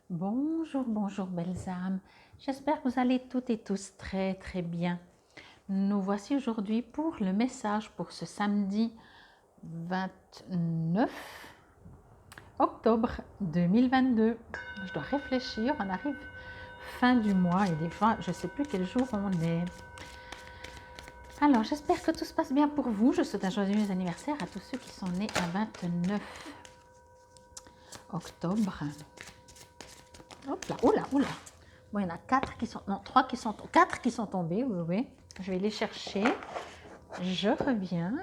Bonjour, bonjour belles âmes. J'espère que vous allez toutes et tous très très bien. Nous voici aujourd'hui pour le message pour ce samedi 29 octobre 2022. Je dois réfléchir, on arrive fin du mois et des fois je ne sais plus quel jour on est. Alors j'espère que tout se passe bien pour vous. Je souhaite un joyeux anniversaire à tous ceux qui sont nés à 29 octobre. Hop là, oula, oula. Bon, il y en a 4 qui sont, non, 3 qui sont, 4 qui sont tombés, oui, oui. Je vais les chercher. Je reviens.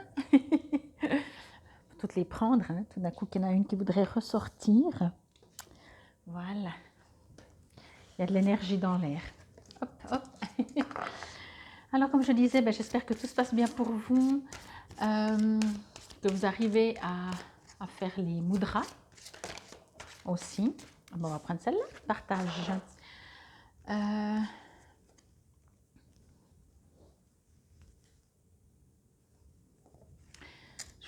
Toutes les prendre, hein. Tout d'un coup, il y en a une qui voudrait ressortir. Voilà. Il y a de l'énergie dans l'air. Hop, hop. Alors, comme je disais, j'espère que tout se passe bien pour vous, que vous arrivez à faire les mudras aussi. Bon, on va prendre celle-là, partage. Je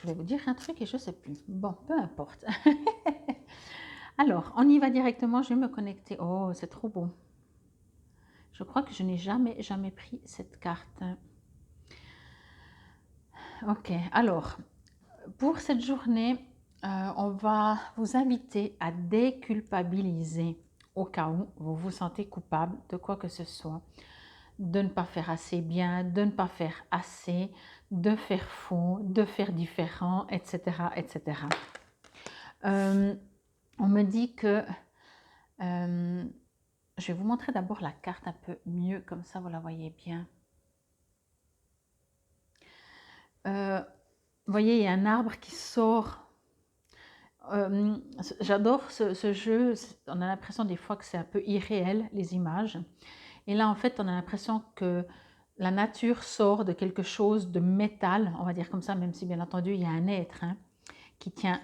voulais vous dire un truc et je ne sais plus. Bon, peu importe. Alors, on y va directement. Je vais me connecter. Oh, c'est trop beau. Je crois que je n'ai jamais pris cette carte. Ok, alors, pour cette journée, on va vous inviter à déculpabiliser au cas où vous vous sentez coupable de quoi que ce soit, de ne pas faire assez bien, de ne pas faire assez, de faire faux, de faire différent, etc. etc. On me dit que... je vais vous montrer d'abord la carte un peu mieux, comme ça vous la voyez bien. Vous voyez, il y a un arbre qui sort. J'adore ce jeu. On a l'impression des fois que c'est un peu irréel, les images. Et là, en fait, on a l'impression que la nature sort de quelque chose de métal, on va dire comme ça, même si bien entendu, il y a un être qui tient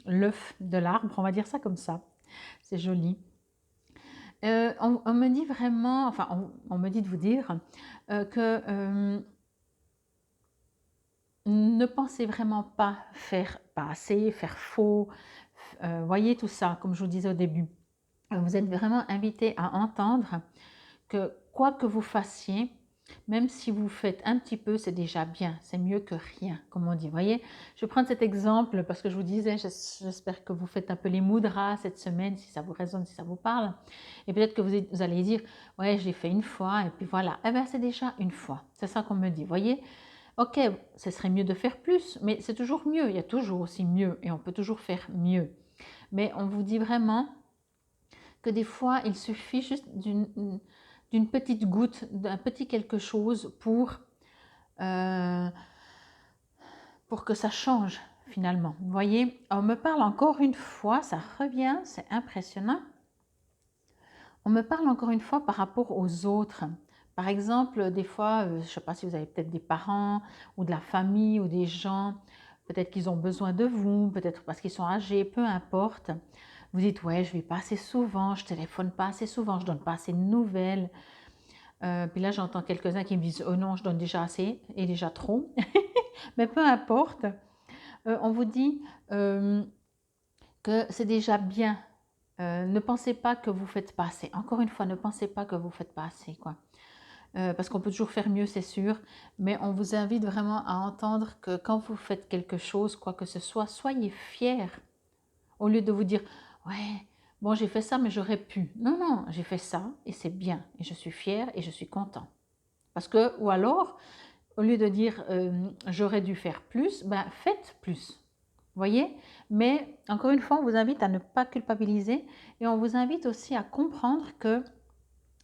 l'œuf de l'arbre, on va dire ça comme ça. C'est joli. On me dit vraiment, enfin, on me dit de vous dire que ne pensez vraiment pas faire pas assez, faire faux. Voyez tout ça, comme je vous disais au début. Vous êtes vraiment invité à entendre que quoi que vous fassiez, même si vous faites un petit peu, c'est déjà bien, c'est mieux que rien, comme on dit. Voyez, je vais prendre cet exemple parce que je vous disais, j'espère que vous faites un peu les mudras cette semaine, si ça vous résonne, si ça vous parle. Et peut-être que vous allez dire, ouais, je l'ai fait une fois, et puis voilà. Eh bien, c'est déjà une fois. C'est ça qu'on me dit. Voyez, ok, ce serait mieux de faire plus, mais c'est toujours mieux. Il y a toujours aussi mieux, et on peut toujours faire mieux. Mais on vous dit vraiment que des fois, il suffit juste d'une petite goutte, d'un petit quelque chose pour que ça change finalement. Vous voyez, on me parle encore une fois, ça revient, c'est impressionnant. On me parle encore une fois par rapport aux autres. Par exemple, des fois, je ne sais pas si vous avez peut-être des parents ou de la famille ou des gens, peut-être qu'ils ont besoin de vous, peut-être parce qu'ils sont âgés, peu importe. Vous dites, ouais, je ne vais pas assez souvent, je téléphone pas assez souvent, je donne pas assez de nouvelles. Puis là, j'entends quelques-uns qui me disent, oh non, je donne déjà assez et déjà trop. Mais peu importe, on vous dit que c'est déjà bien. Ne pensez pas que vous faites pas assez. Encore une fois, ne pensez pas que vous faites pas assez, quoi. Parce qu'on peut toujours faire mieux, c'est sûr. Mais on vous invite vraiment à entendre que quand vous faites quelque chose, quoi que ce soit, soyez fiers. Au lieu de vous dire, ouais, bon, j'ai fait ça, mais j'aurais pu. Non, non, j'ai fait ça et c'est bien. Et je suis fière et je suis content. Parce que, ou alors, au lieu de dire j'aurais dû faire plus, faites plus. Voyez? Mais encore une fois, on vous invite à ne pas culpabiliser et on vous invite aussi à comprendre que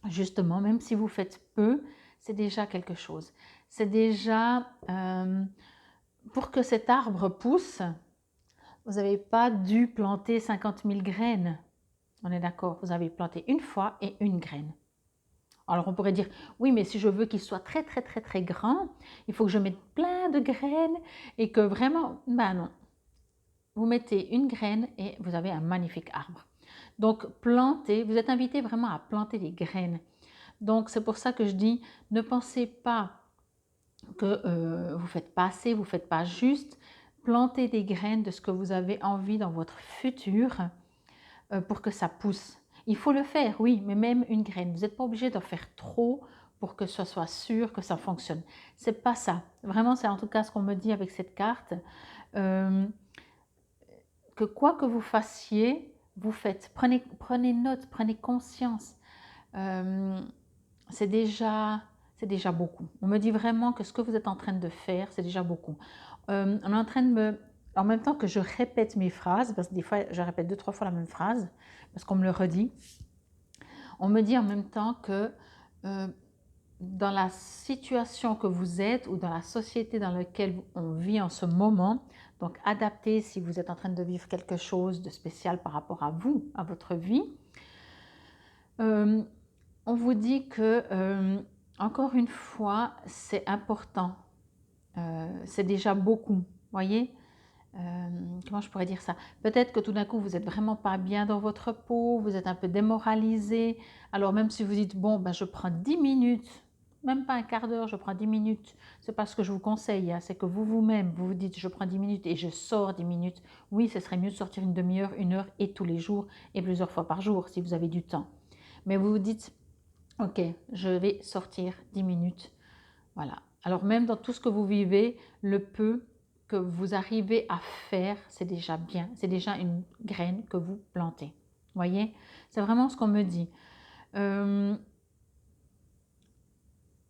justement, même si vous faites peu, c'est déjà quelque chose. C'est déjà pour que cet arbre pousse, vous n'avez pas dû planter 50 000 graines. On est d'accord, vous avez planté une fois et une graine. Alors on pourrait dire, oui, mais si je veux qu'il soit très très très très grand, il faut que je mette plein de graines et que vraiment, non. Vous mettez une graine et vous avez un magnifique arbre. Donc plantez, vous êtes invité vraiment à planter des graines. Donc c'est pour ça que je dis, ne pensez pas que vous ne faites pas assez, vous ne faites pas juste. Plantez des graines de ce que vous avez envie dans votre futur pour que ça pousse. Il faut le faire, oui, mais même une graine. Vous n'êtes pas obligé d'en faire trop pour que ce soit sûr que ça fonctionne. C'est pas ça. Vraiment, c'est en tout cas ce qu'on me dit avec cette carte. Euh, que quoi que vous fassiez, vous faites. Prenez note, prenez conscience. Euh, c'est déjà beaucoup. On me dit vraiment que ce que vous êtes en train de faire, c'est déjà beaucoup. On est en train de me... En même temps que je répète mes phrases, parce que des fois, je répète 2-3 fois la même phrase, parce qu'on me le redit, on me dit en même temps que euh, dans la situation que vous êtes ou dans la société dans laquelle on vit en ce moment, donc adaptez si vous êtes en train de vivre quelque chose de spécial par rapport à vous, à votre vie, on vous dit que, encore une fois, c'est important. C'est déjà beaucoup, voyez. Comment je pourrais dire ça? Peut-être que tout d'un coup, vous n'êtes vraiment pas bien dans votre peau, vous êtes un peu démoralisé. Alors même si vous dites, bon, ben, je prends 10 minutes, même pas un quart d'heure, je prends 10 minutes. C'est pas ce que je vous conseille, hein, c'est que vous-même, vous vous dites, je prends 10 minutes et je sors 10 minutes. Oui, ce serait mieux de sortir une demi-heure, une heure et tous les jours et plusieurs fois par jour si vous avez du temps. Mais vous vous dites, ok, je vais sortir 10 minutes. Voilà. Alors même dans tout ce que vous vivez, le peu que vous arrivez à faire, c'est déjà bien. C'est déjà une graine que vous plantez. Voyez? C'est vraiment ce qu'on me dit.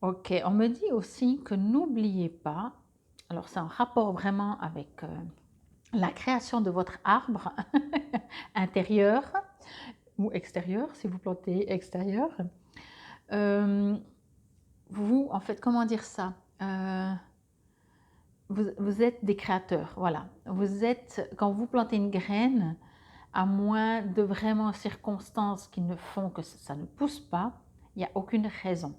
Ok, on me dit aussi que n'oubliez pas, alors c'est en rapport vraiment avec la création de votre arbre intérieur ou extérieur, si vous plantez extérieur. Vous, en fait, comment dire ça? Vous êtes des créateurs, voilà. Vous êtes, quand vous plantez une graine, à moins de vraiment circonstances qui ne font que ça ne pousse pas, il n'y a aucune raison.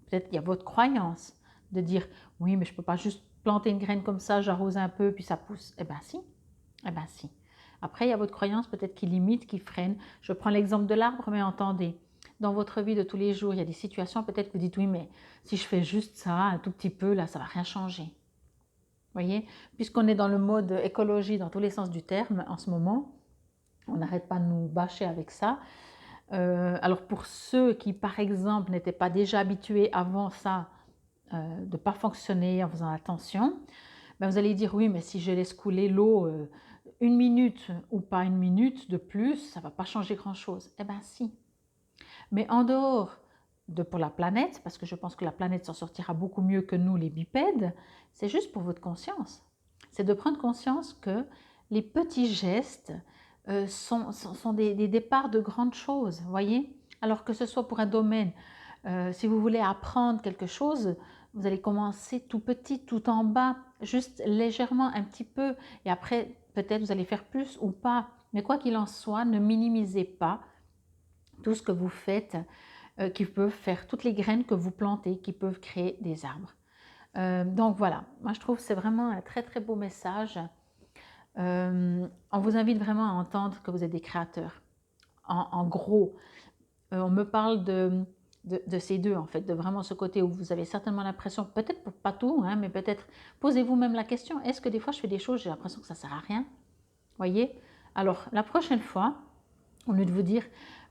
Peut-être il y a votre croyance de dire, oui, mais je ne peux pas juste planter une graine comme ça, j'arrose un peu, puis ça pousse. Eh bien si, eh bien si. Après, il y a votre croyance peut-être qui limite, qui freine. Je prends l'exemple de l'arbre, mais entendez, dans votre vie de tous les jours, il y a des situations, peut-être que vous dites, oui, mais si je fais juste ça, un tout petit peu, là, ça ne va rien changer. Voyez, puisqu'on est dans le mode écologie dans tous les sens du terme en ce moment, on n'arrête pas de nous bâcher avec ça. Alors pour ceux qui, par exemple, n'étaient pas déjà habitués avant ça, de ne pas fonctionner en faisant attention, ben vous allez dire oui, mais si je laisse couler l'eau une minute ou pas une minute de plus, ça ne va pas changer grand-chose. Eh bien si. Mais en dehors de pour la planète, parce que je pense que la planète s'en sortira beaucoup mieux que nous les bipèdes, c'est juste pour votre conscience. C'est de prendre conscience que les petits gestes sont des départs de grandes choses, voyez. Alors que ce soit pour un domaine, si vous voulez apprendre quelque chose, vous allez commencer tout petit, tout en bas, juste légèrement un petit peu, et après peut-être vous allez faire plus ou pas. Mais quoi qu'il en soit, ne minimisez pas tout ce que vous faites, qui peuvent faire toutes les graines que vous plantez, qui peuvent créer des arbres. Donc voilà, moi je trouve que c'est vraiment un très très beau message. On vous invite vraiment à entendre que vous êtes des créateurs. En gros, on me parle de ces deux en fait, de vraiment ce côté où vous avez certainement l'impression, peut-être pour pas tout, hein, mais peut-être posez-vous même la question, est-ce que des fois je fais des choses, j'ai l'impression que ça ne sert à rien? Voyez? Alors la prochaine fois, au lieu de vous dire,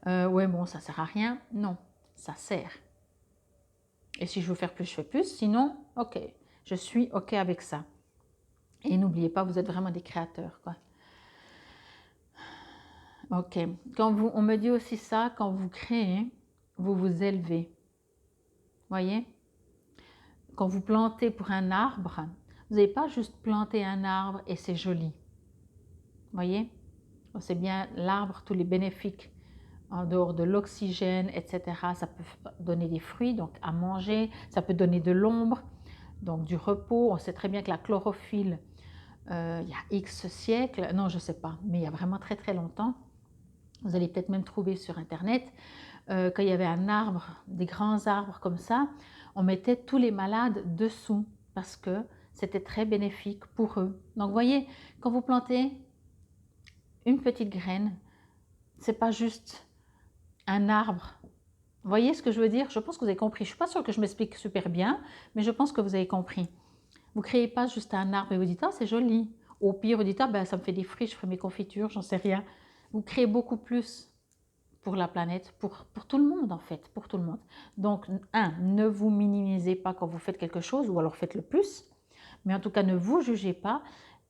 ouais bon ça ne sert à rien, non, ça sert. Et si je veux faire plus, je fais plus. Sinon, ok, je suis ok avec ça. Et n'oubliez pas, vous êtes vraiment des créateurs, quoi. Ok. On me dit aussi ça, quand vous créez, vous vous élevez. Voyez? Quand vous plantez pour un arbre, vous n'avez pas juste planté un arbre et c'est joli. Voyez? C'est bien l'arbre, tous les bénéfices en dehors de l'oxygène, etc. Ça peut donner des fruits, donc à manger. Ça peut donner de l'ombre, donc du repos. On sait très bien que la chlorophylle, il y a X siècles, non je ne sais pas, mais il y a vraiment très très longtemps, vous allez peut-être même trouver sur internet, quand il y avait un arbre, des grands arbres comme ça, on mettait tous les malades dessous parce que c'était très bénéfique pour eux. Donc vous voyez, quand vous plantez une petite graine, c'est pas juste un arbre. Vous voyez ce que je veux dire? Je pense que vous avez compris. Je ne suis pas sûre que je m'explique super bien, mais je pense que vous avez compris. Vous ne créez pas juste un arbre et vous dites « Ah, c'est joli ». Au pire, vous dites « Ah, ben, ça me fait des fruits, je ferai mes confitures, j'en sais rien ». Vous créez beaucoup plus pour la planète, pour tout le monde en fait, pour tout le monde. Donc, ne vous minimisez pas quand vous faites quelque chose, ou alors faites-le plus, mais en tout cas, ne vous jugez pas,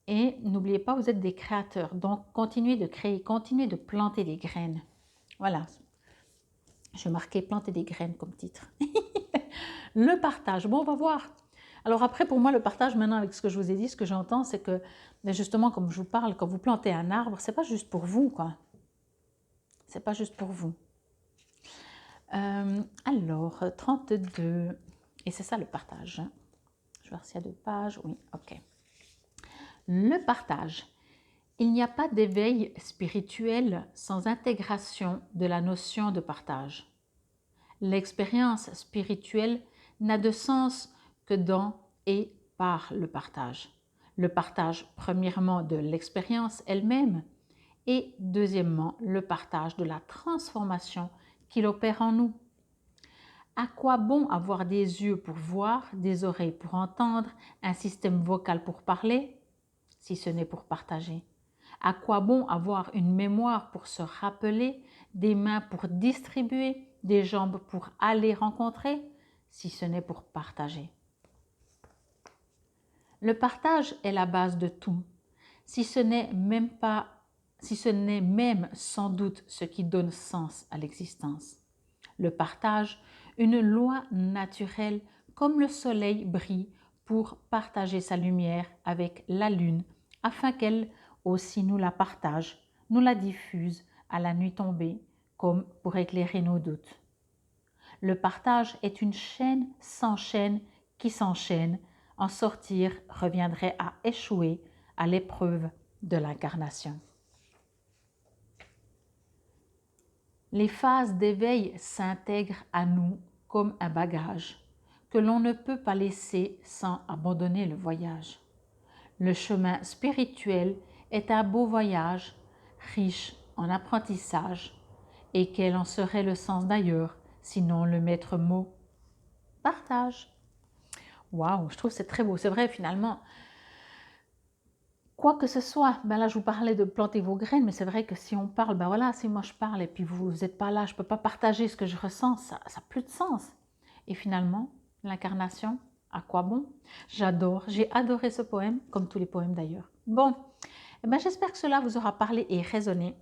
et n'oubliez pas, vous êtes des créateurs. Donc, continuez de créer, continuez de planter des graines. Voilà, je marquais planter des graines comme titre. Le partage, bon, on va voir. Alors après, pour moi, le partage, maintenant, avec ce que je vous ai dit, ce que j'entends, c'est que, justement, comme je vous parle, quand vous plantez un arbre, c'est pas juste pour vous, quoi. C'est pas juste pour vous. Alors, 32, et c'est ça le partage. Je vais voir s'il y a 2 pages, oui, ok. Le partage. Il n'y a pas d'éveil spirituel sans intégration de la notion de partage. L'expérience spirituelle n'a de sens que dans et par le partage. Le partage, premièrement, de l'expérience elle-même, et deuxièmement, le partage de la transformation qu'il opère en nous. À quoi bon avoir des yeux pour voir, des oreilles pour entendre, un système vocal pour parler, si ce n'est pour partager? À quoi bon avoir une mémoire pour se rappeler, des mains pour distribuer, des jambes pour aller rencontrer, si ce n'est pour partager? Le partage est la base de tout, si ce n'est même sans doute ce qui donne sens à l'existence. Le partage, une loi naturelle, comme le soleil brille pour partager sa lumière avec la lune, afin qu'elle aussi nous la partage, nous la diffuse à la nuit tombée, comme pour éclairer nos doutes. Le partage est une chaîne sans chaîne qui s'enchaîne. En sortir reviendrait à échouer à l'épreuve de l'incarnation. Les phases d'éveil s'intègrent à nous comme un bagage que l'on ne peut pas laisser sans abandonner le voyage. Le chemin spirituel est un beau voyage, riche en apprentissage, et quel en serait le sens d'ailleurs, sinon le maître mot « partage ». Waouh, je trouve que c'est très beau. C'est vrai, finalement, quoi que ce soit, ben là je vous parlais de planter vos graines, mais c'est vrai que si on parle, ben voilà, si moi je parle et puis vous n'êtes pas là, je ne peux pas partager ce que je ressens, ça n'a plus de sens. Et finalement, l'incarnation, à quoi bon? J'adore, j'ai adoré ce poème, comme tous les poèmes d'ailleurs. Bon, eh ben j'espère que cela vous aura parlé et résonné.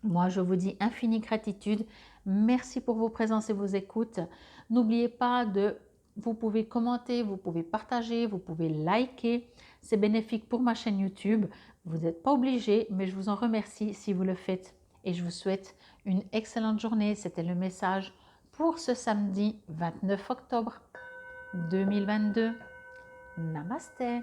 Moi, je vous dis infinie gratitude. Merci pour vos présences et vos écoutes. N'oubliez pas de, vous pouvez commenter, vous pouvez partager, vous pouvez liker. C'est bénéfique pour ma chaîne YouTube. Vous n'êtes pas obligé, mais je vous en remercie si vous le faites. Et je vous souhaite une excellente journée. C'était le message pour ce samedi 29 octobre 2022. Namasté.